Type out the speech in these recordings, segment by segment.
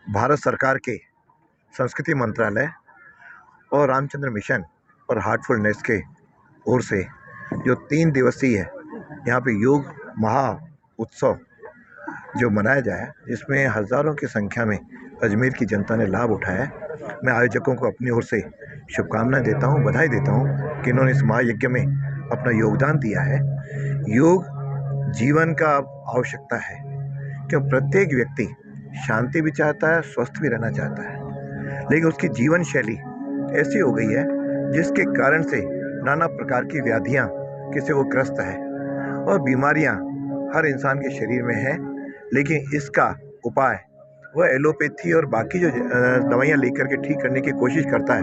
भारत सरकार के संस्कृति मंत्रालय और रामचंद्र मिशन और हार्टफुलनेस के ओर से जो 3 दिवसीय यहाँ पे योग महा उत्सव जो मनाया जाए, जिसमें हज़ारों की संख्या में अजमेर की जनता ने लाभ उठाया है। मैं आयोजकों को अपनी ओर से शुभकामनाएं देता हूँ, बधाई देता हूँ कि इन्होंने इस महायज्ञ में अपना योगदान दिया है। योग जीवन का आवश्यकता है, क्यों प्रत्येक व्यक्ति शांति भी चाहता है, स्वस्थ भी रहना चाहता है, लेकिन उसकी जीवन शैली ऐसी हो गई है जिसके कारण से नाना प्रकार की व्याधियां किसी वो ग्रस्त है और बीमारियां हर इंसान के शरीर में है। लेकिन इसका उपाय वह एलोपैथी और बाकी जो दवाइयां लेकर के ठीक करने की कोशिश करता है,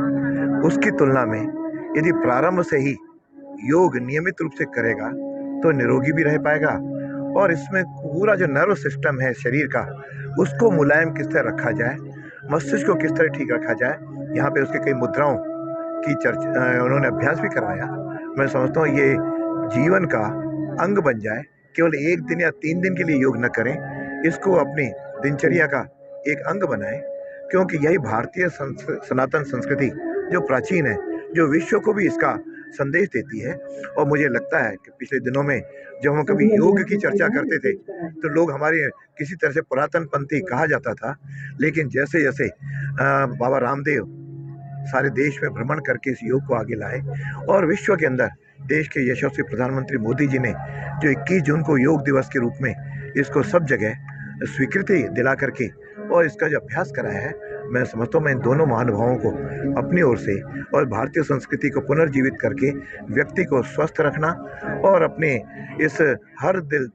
उसकी तुलना में यदि प्रारंभ से ही योग नियमित रूप से करेगा तो निरोगी भी रह पाएगा और इसमें पूरा जो नर्व सिस्टम है शरीर का, उसको मुलायम किस तरह रखा जाए, मस्तिष्क को किस तरह ठीक रखा जाए, यहाँ पे उसके कई मुद्राओं की चर्चा उन्होंने अभ्यास भी करवाया। मैं समझता हूँ ये जीवन का अंग बन जाए, केवल 1 दिन या 3 दिन के लिए योग न करें, इसको अपनी दिनचर्या का एक अंग बनाएं, क्योंकि यही भारतीय सनातन संस्कृति जो प्राचीन है, जो विश्व को भी इसका संदेश देती है। और मुझे लगता है कि पिछले दिनों में जब हम कभी योग की चर्चा करते थे तो लोग हमारे किसी तरह से पुरातन पंथी कहा जाता था, लेकिन जैसे जैसे बाबा रामदेव सारे देश में भ्रमण करके इस योग को आगे लाए और विश्व के अंदर देश के यशस्वी प्रधानमंत्री मोदी जी ने जो 21 जून को योग दिवस के रूप में इसको सब जगह स्वीकृति दिला करके और इसका जो अभ्यास कराया है, मैं समझता हूँ मैं इन दोनों महानुभावों को अपनी ओर से और भारतीय संस्कृति को पुनर्जीवित करके व्यक्ति को स्वस्थ रखना और अपने इस हर दिन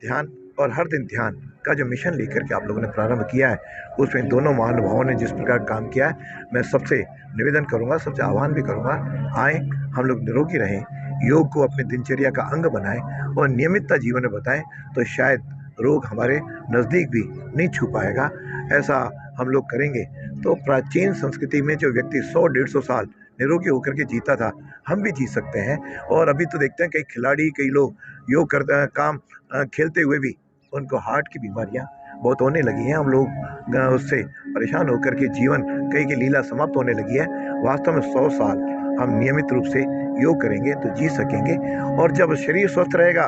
ध्यान का जो मिशन लेकर के आप लोगों ने प्रारंभ किया है, उसमें दोनों महानुभावों ने जिस प्रकार काम किया है, मैं सबसे निवेदन करूंगा, सबसे आह्वान भी करूंगा, आए हम लोग निरोगी रहें, योग को अपने दिनचर्या का अंग बनाएं और नियमितता जीवन में बताएं, तो शायद रोग हमारे नज़दीक भी नहीं छू पाएगा। ऐसा हम लोग करेंगे तो प्राचीन संस्कृति में जो व्यक्ति 100-150 साल निरोगी होकर के जीता था, हम भी जी सकते हैं। और अभी तो देखते हैं कई खिलाड़ी, कई लोग योग करते खेलते हुए भी उनको हार्ट की बीमारियां बहुत होने लगी हैं। हम लोग उससे परेशान होकर के जीवन कई की लीला समाप्त होने लगी है। वास्तव में 100 साल हम नियमित रूप से योग करेंगे तो जी सकेंगे। और जब शरीर स्वस्थ रहेगा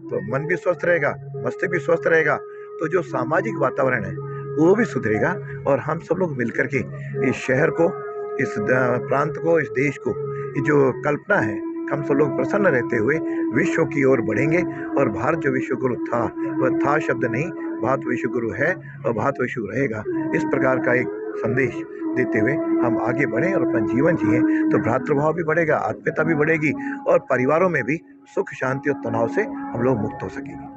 तो मन भी स्वस्थ रहेगा, मस्तिष्क भी स्वस्थ रहेगा, तो जो सामाजिक वातावरण है वो भी सुधरेगा और हम सब लोग मिलकर के इस शहर को, इस प्रांत को, इस देश को, ये जो कल्पना है, हम सब लोग प्रसन्न रहते हुए विश्व की ओर बढ़ेंगे। और भारत जो विश्व गुरु था, वह था शब्द नहीं, भारत विश्व गुरु है और भारत विश्व रहेगा। इस प्रकार का एक संदेश देते हुए हम आगे बढ़ें और अपना जीवन जिए तो भ्रातृभाव भी बढ़ेगा, आत्मीयता भी बढ़ेगी और परिवारों में भी सुख, शांति और तनाव से हम लोग मुक्त हो सकेंगे।